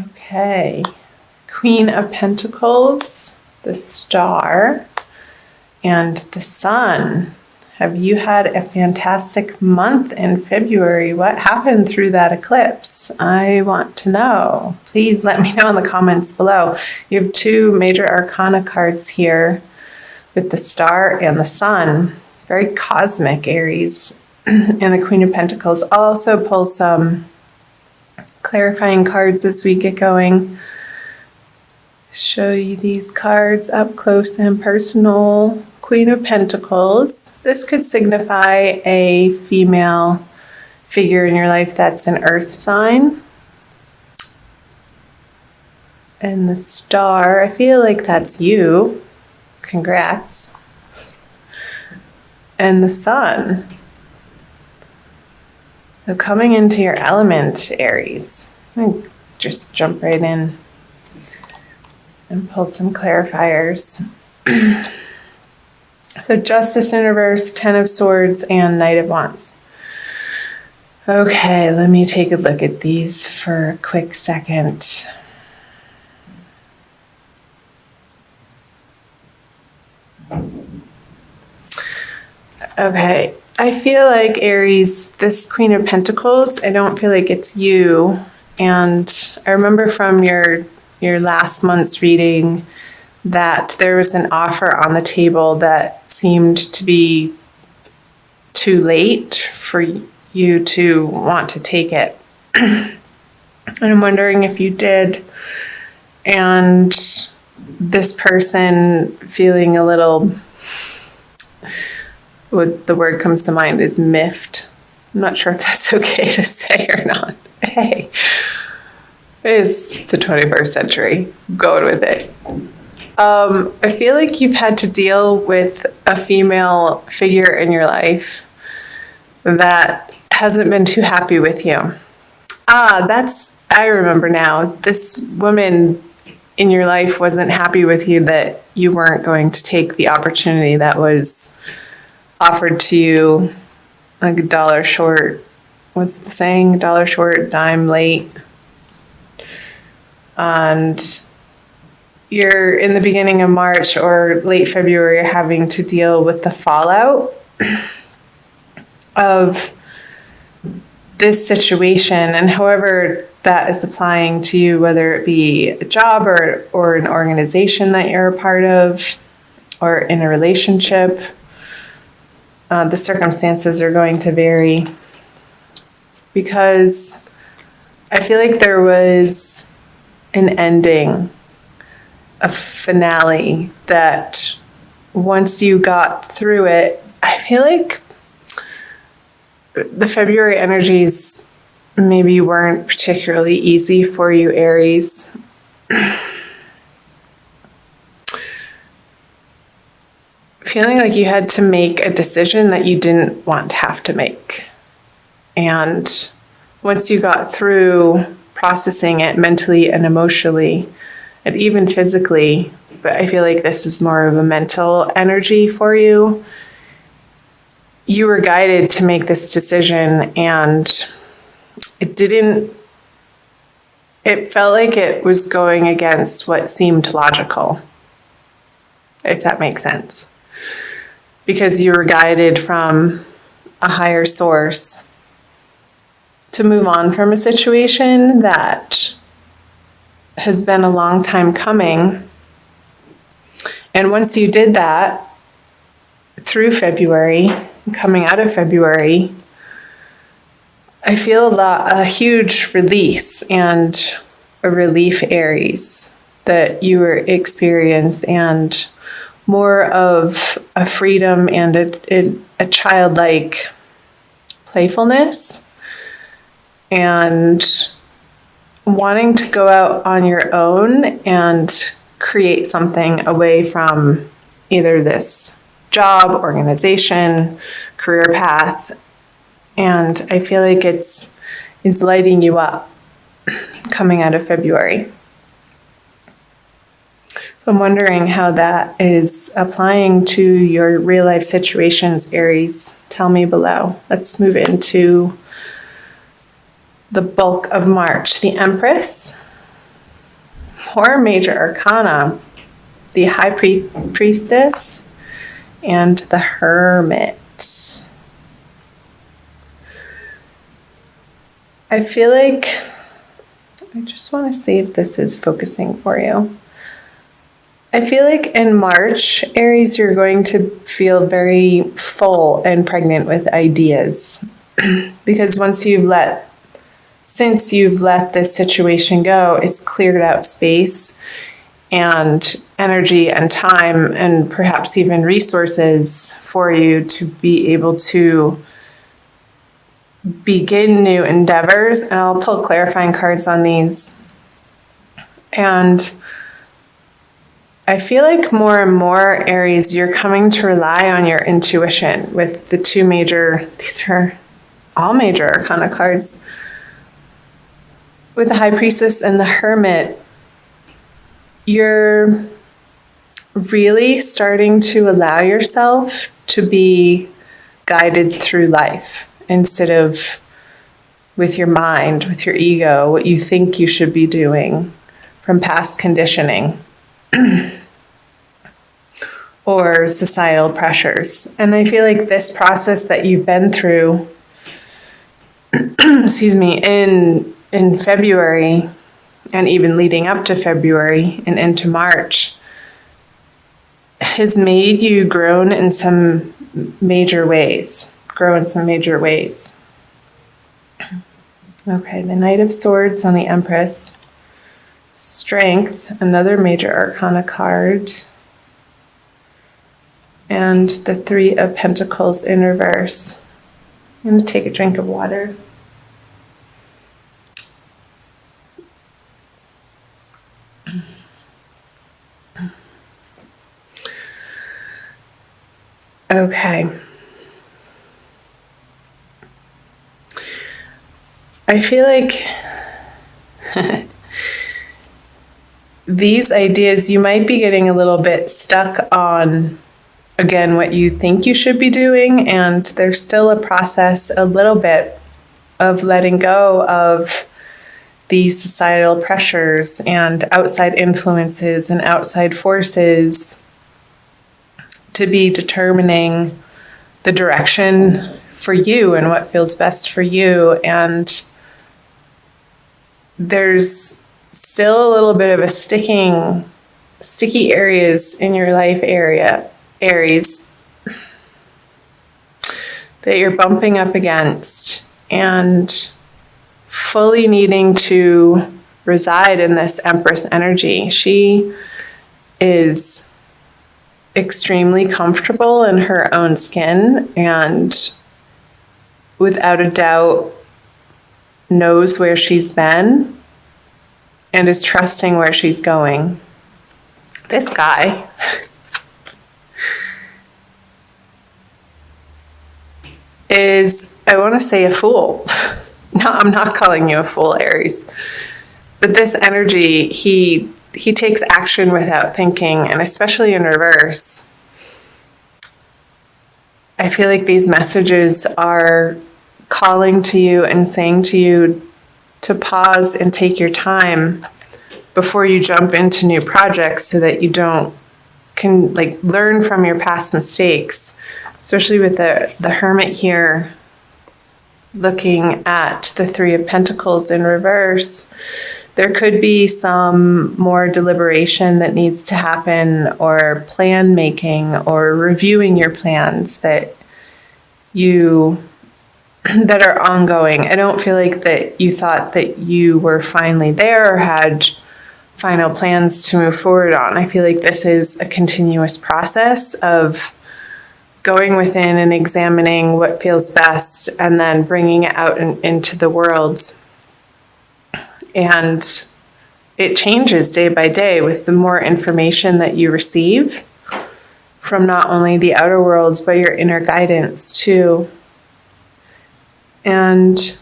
Okay. Queen of Pentacles, the Star, and the Sun. Have you had a fantastic month in February? What happened through that eclipse? I want to know. Please let me know in the comments below. You have two major arcana cards here with the Star and the Sun. Very cosmic, Aries. And the Queen of Pentacles. I'll also pull some clarifying cards as we get going. Show you these cards up close and personal. Queen of Pentacles. This could signify a female figure in your life that's an earth sign. And the Star, I feel like that's you. Congrats. And the Sun. So coming into your element, Aries. I'm going to just jump right in and pull some clarifiers. So Justice in reverse, Ten of Swords, and Knight of Wands. Okay, let me take a look at these for a quick second. Okay, I feel like Aries, this Queen of Pentacles, I don't feel like it's you. And I remember from your last month's reading that there was an offer on the table that seemed to be too late for you to want to take it. And I'm wondering if you did. And this person feeling a little, what the word comes to mind is miffed. I'm not sure if that's okay to say or not. Hey, it's the 21st century. Go with it. I feel like you've had to deal with a female figure in your life that hasn't been too happy with you. I remember now. This woman in your life wasn't happy with you that you weren't going to take the opportunity that was offered to you, like a dollar short. What's the saying? Dollar short, dime late. And you're in the beginning of March or late February having to deal with the fallout of this situation, and however that is applying to you, whether it be a job or an organization that you're a part of or in a relationship, the circumstances are going to vary, because I feel like there was an ending, a finale, that once you got through it, I feel like the February energies maybe weren't particularly easy for you, Aries. Feeling like you had to make a decision that you didn't want to have to make. And once you got through processing it mentally and emotionally, and even physically, but I feel like this is more of a mental energy for you, you were guided to make this decision, and it felt like it was going against what seemed logical, if that makes sense. Because you were guided from a higher source to move on from a situation that has been a long time coming. And once you did that, through February, coming out of February, I feel a huge release and a relief, Aries, that you were experiencing, and more of a freedom and a childlike playfulness, and wanting to go out on your own and create something away from either this job, organization, career path. And I feel like it's lighting you up coming out of February. So I'm wondering how that is applying to your real life situations, Aries. Tell me below. Let's move into the bulk of March. The Empress, 4 major arcana, the High Priestess and the Hermit. I feel like, I just want to see if this is focusing for you. I feel like in March, Aries, you're going to feel very full and pregnant with ideas. Because since you've let this situation go, it's cleared out space and energy and time and perhaps even resources for you to be able to begin new endeavors. And I'll pull clarifying cards on these. And I feel like more and more, Aries, you're coming to rely on your intuition with the 2 major, these are all major arcana cards. With the High Priestess and the Hermit, you're really starting to allow yourself to be guided through life instead of with your mind, with your ego, what you think you should be doing from past conditioning or societal pressures. And I feel like this process that you've been through, excuse me, in February and even leading up to February and into March has made you grow in some major ways. Okay, the Knight of Swords on the Empress. Strength, another major arcana card. And the 3 of Pentacles in reverse. I'm going to take a drink of water. Okay. I feel like these ideas, you might be getting a little bit stuck on, again, what you think you should be doing, and there's still a process, a little bit, of letting go of these societal pressures and outside influences and outside forces to be determining the direction for you and what feels best for you. And there's still a little bit of a sticky areas in your life area, Aries, that you're bumping up against and fully needing to reside in this Empress energy. She is extremely comfortable in her own skin and without a doubt knows where she's been and is trusting where she's going. This guy is, I want to say, a fool. No, I'm not calling you a fool, Aries. But this energy, he takes action without thinking, and especially in reverse. I feel like these messages are calling to you and saying to you to pause and take your time before you jump into new projects so that you can learn from your past mistakes, especially with the Hermit here looking at the 3 of Pentacles in reverse. There could be some more deliberation that needs to happen, or plan making, or reviewing your plans that are ongoing. I don't feel like that you thought that you were finally there or had final plans to move forward on. I feel like this is a continuous process of going within and examining what feels best and then bringing it out into the world. And it changes day by day with the more information that you receive from not only the outer worlds, but your inner guidance too. And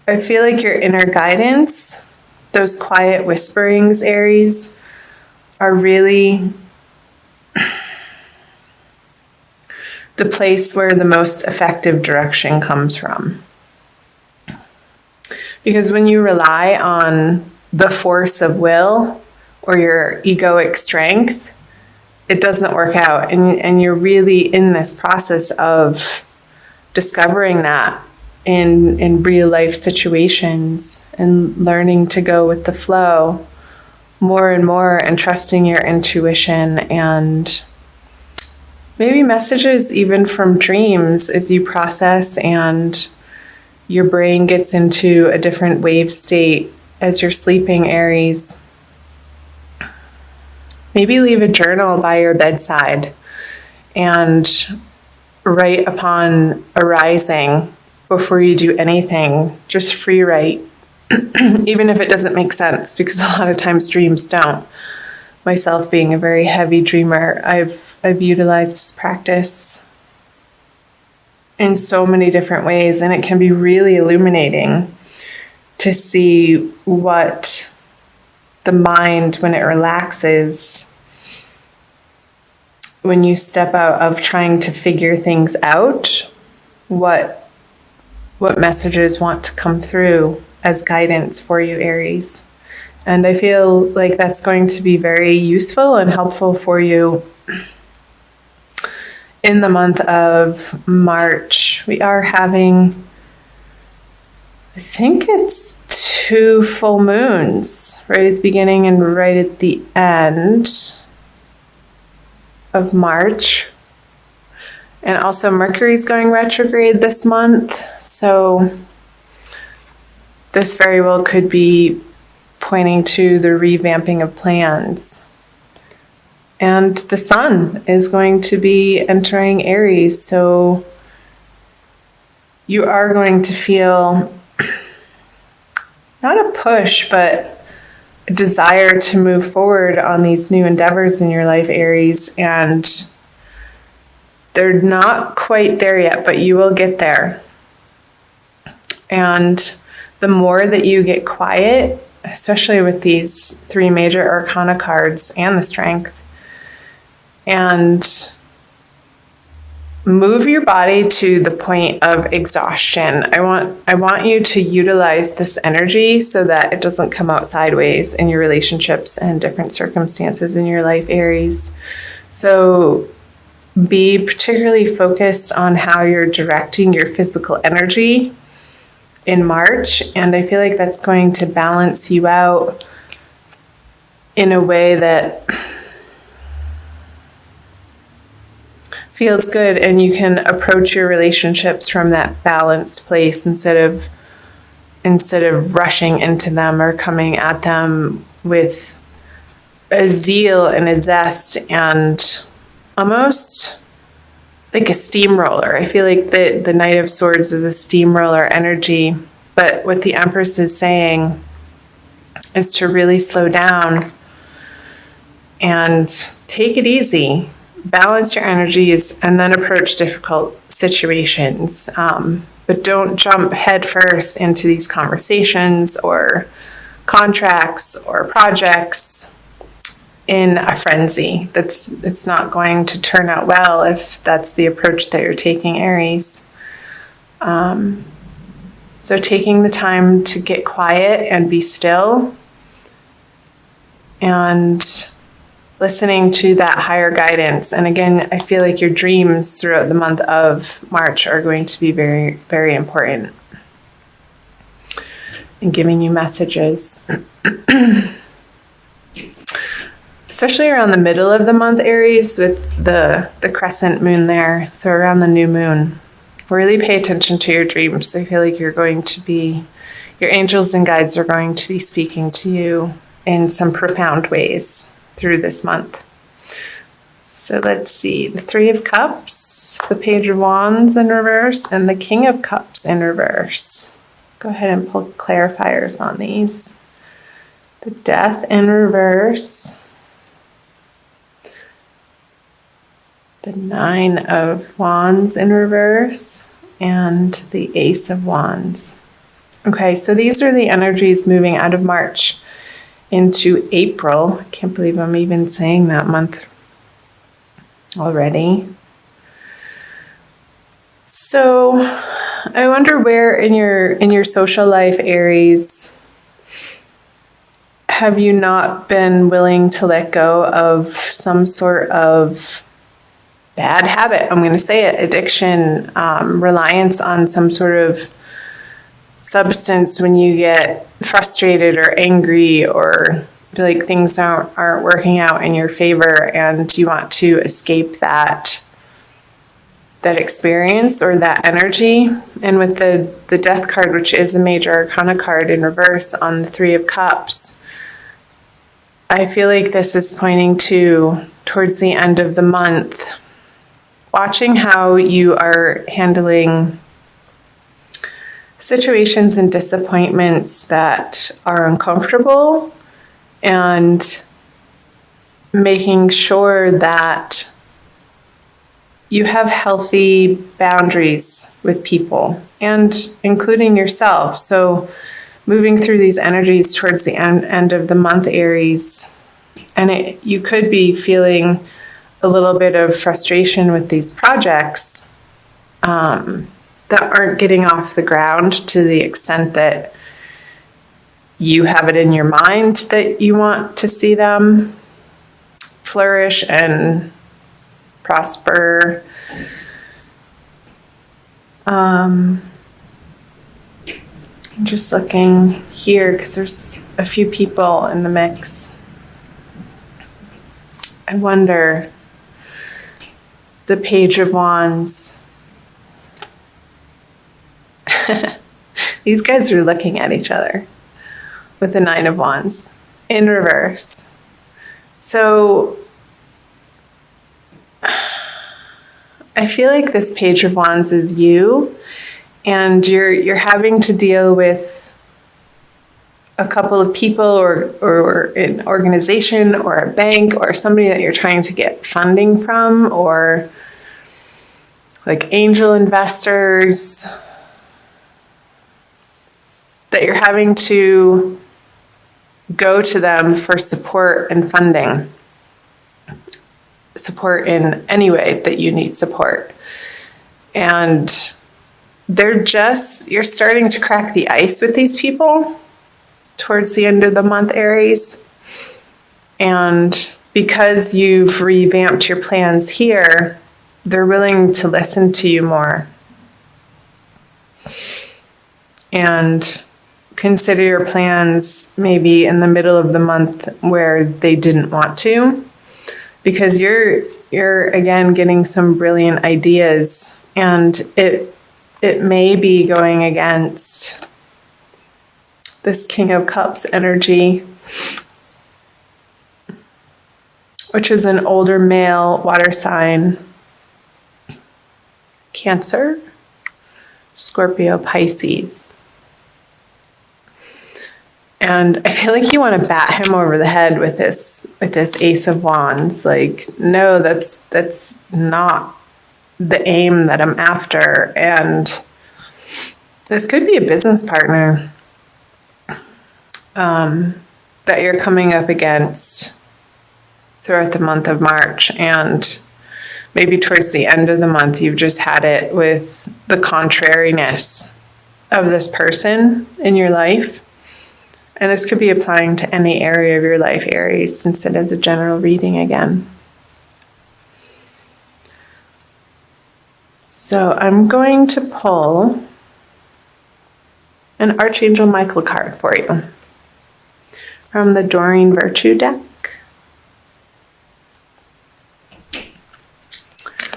I feel like your inner guidance, those quiet whisperings, Aries, are really the place where the most effective direction comes from. Because when you rely on the force of will or your egoic strength, it doesn't work out. And you're really in this process of discovering that in real life situations and learning to go with the flow more and more and trusting your intuition and maybe messages even from dreams as you process and your brain gets into a different wave state as you're sleeping, Aries. Maybe leave a journal by your bedside and write upon arising before you do anything. Just free write, even if it doesn't make sense, because a lot of times dreams don't. Myself being a very heavy dreamer, I've utilized this practice in so many different ways, and it can be really illuminating to see what the mind, when it relaxes, when you step out of trying to figure things out, what messages want to come through as guidance for you, Aries. And I feel like that's going to be very useful and helpful for you in the month of March. We are having, I think it's 2 full moons, right at the beginning and right at the end of March. And also Mercury's going retrograde this month. So this very well could be pointing to the revamping of plans. And the sun is going to be entering Aries. So you are going to feel not a push, but a desire to move forward on these new endeavors in your life, Aries. And they're not quite there yet, but you will get there. And the more that you get quiet, especially with these 3 major arcana cards and the strength, and move your body to the point of exhaustion. I want you to utilize this energy so that it doesn't come out sideways in your relationships and different circumstances in your life, Aries. So be particularly focused on how you're directing your physical energy in March, and I feel like that's going to balance you out in a way that feels good, and you can approach your relationships from that balanced place instead of rushing into them or coming at them with a zeal and a zest and almost like a steamroller. I feel like the Knight of Swords is a steamroller energy, but what the Empress is saying is to really slow down and take it easy, balance your energies, and then approach difficult situations. But don't jump headfirst into these conversations or contracts or projects in a frenzy. It's not going to turn out well if that's the approach that you're taking, Aries. So taking the time to get quiet and be still and listening to that higher guidance. And again, I feel like your dreams throughout the month of March are going to be very, very important in giving you messages. Especially around the middle of the month, Aries, with the crescent moon there. So around the new moon, really pay attention to your dreams. I feel like your angels and guides are going to be speaking to you in some profound ways through this month. So let's see, the 3 of Cups, the Page of Wands in reverse, and the King of Cups in reverse. Go ahead and pull clarifiers on these. The Death in reverse. The 9 of Wands in reverse, and the Ace of Wands. Okay, so these are the energies moving out of March into April. I can't believe I'm even saying that month already. So I wonder where in your social life, Aries, have you not been willing to let go of some sort of bad habit? I'm going to say it, addiction, reliance on some sort of substance when you get frustrated or angry or feel like things aren't working out in your favor and you want to escape that experience or that energy. And with the Death card, which is a major arcana card in reverse on the Three of Cups, I feel like this is pointing towards the end of the month, watching how you are handling situations and disappointments that are uncomfortable and making sure that you have healthy boundaries with people and including yourself. So moving through these energies towards the end of the month, Aries, and you could be feeling a little bit of frustration with these projects that aren't getting off the ground to the extent that you have it in your mind that you want to see them flourish and prosper. I'm just looking here because there's a few people in the mix. I wonder, the Page of Wands. These guys are looking at each other with the Nine of Wands in reverse. So I feel like this Page of Wands is you, and you're having to deal with a couple of people or an organization or a bank or somebody that you're trying to get funding from, or like angel investors that you're having to go to them for support and funding. Support in any way that you need support. And you're starting to crack the ice with these people towards the end of the month, Aries. And because you've revamped your plans here, they're willing to listen to you more and consider your plans maybe in the middle of the month where they didn't want to, because you're again getting some brilliant ideas, and it may be going against this King of Cups energy, which is an older male water sign, Cancer, Scorpio, Pisces. And I feel like you want to bat him over the head with this Ace of Wands. Like, no, that's not the aim that I'm after. And this could be a business partner that you're coming up against throughout the month of March. And maybe towards the end of the month, you've just had it with the contrariness of this person in your life. And this could be applying to any area of your life, Aries, since it is a general reading again. So I'm going to pull an Archangel Michael card for you from the Doreen Virtue deck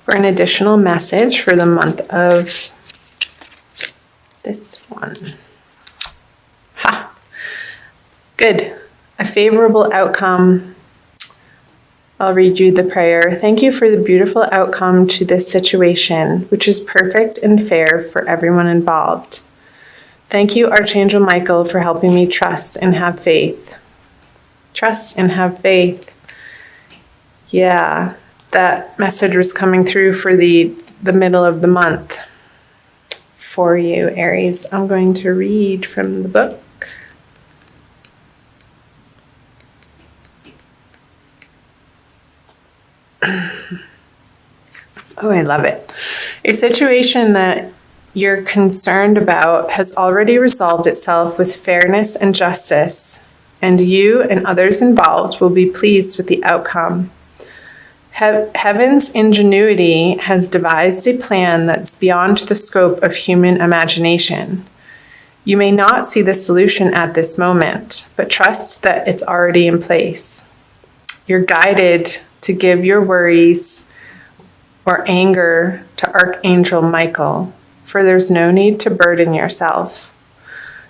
for an additional message for the month of this one. Ha! Good. A favorable outcome. I'll read you the prayer. Thank you for the beautiful outcome to this situation, which is perfect and fair for everyone involved. Thank you, Archangel Michael, for helping me trust and have faith. Trust and have faith. Yeah, that message was coming through for the middle of the month for you, Aries. I'm going to read from the book. Oh, I love it. A situation that you're concerned about has already resolved itself with fairness and justice and you and others involved will be pleased with the outcome. Heaven's ingenuity has devised a plan that's beyond the scope of human imagination. You may not see the solution at this moment, but trust that it's already in place. You're guided to give your worries or anger to Archangel Michael, for there's no need to burden yourself.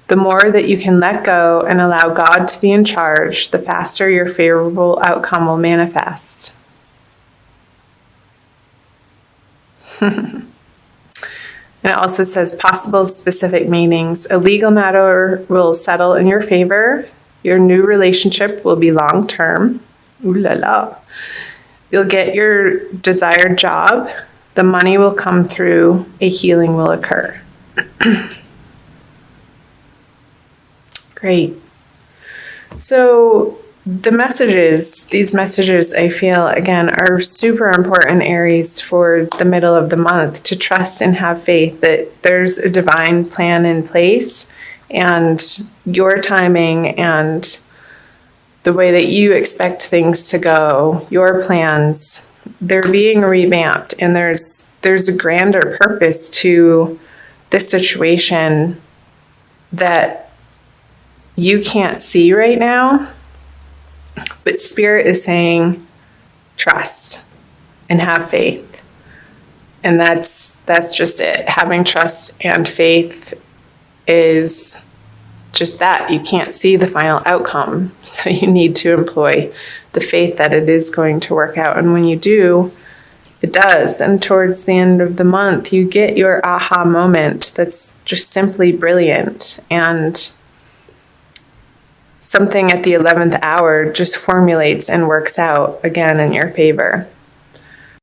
The more that you can let go and allow God to be in charge, the faster your favorable outcome will manifest. And it also says possible specific meanings. A legal matter will settle in your favor. Your new relationship will be long-term. Ooh la la. You'll get your desired job. The money will come through. A healing will occur. Great. So these messages, I feel, again, are super important, Aries, for the middle of the month, to trust and have faith that there's a divine plan in place, and your timing and the way that you expect things to go, your plans, they're being revamped, and there's a grander purpose to this situation that you can't see right now. But Spirit is saying, trust and have faith. And that's just it. Having trust and faith is just that. You can't see the final outcome. So you need to employ the faith that it is going to work out. And when you do, it does. And towards the end of the month, you get your aha moment that's just simply brilliant. And something at the 11th hour just formulates and works out again in your favor.